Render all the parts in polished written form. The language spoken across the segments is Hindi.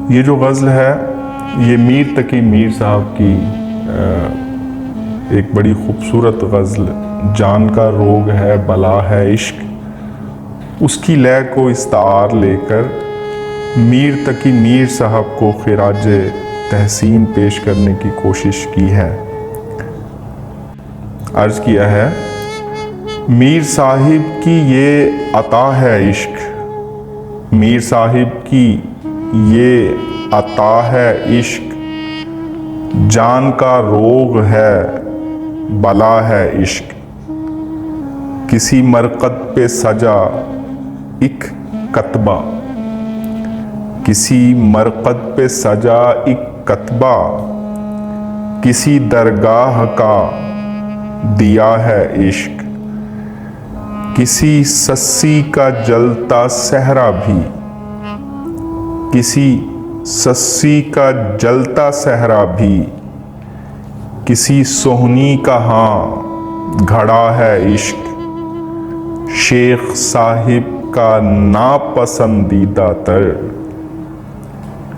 ये जो गज़ल है ये मीर तकी मीर साहब की एक बड़ी खूबसूरत गज़ल जान का रोग है बला है इश्क, उसकी लय को इस्तार लेकर मीर तकी मीर साहब को खिराज तहसीन पेश करने की कोशिश की है। अर्ज़ किया है, मीर साहिब की ये अता है इश्क, मीर साहिब की ये अता है इश्क, जान का रोग है बला है इश्क। किसी मरकत पे सजा एक कतबा, किसी मरकत पे सजा एक कतबा, किसी दरगाह का दिया है इश्क। किसी सस्सी का जलता सहरा भी, किसी सस्सी का जलता सहरा भी, किसी सोहनी का हाँ घड़ा है इश्क। शेख साहिब का नापसंदीदा तर,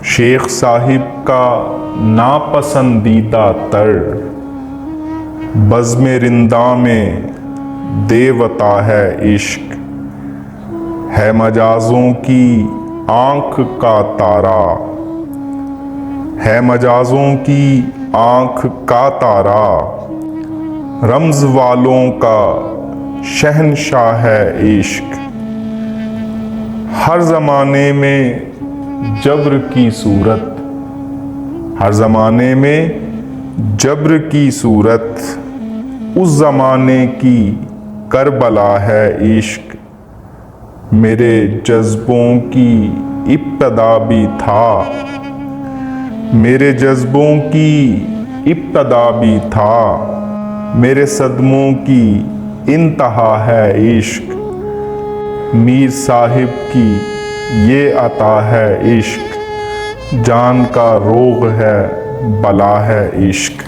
शेख साहिब का नापसंदीदा तर, बज़्म रिंदा में देवता है इश्क। है मजाजों की आँख का तारा, है मजाजों की आँख का तारा, रमज़ वालों का शहंशाह है इश्क। हर ज़माने में जब्र की सूरत, हर ज़माने में जब्र की सूरत, उस ज़माने की करबला है इश्क। मेरे जज्बों की इब्तदा भी था, मेरे जज्बों की इब्तदा भी था, मेरे सदमों की इंतहा है इश्क। मीर साहिब की ये अता है इश्क, जान का रोग है बला है इश्क।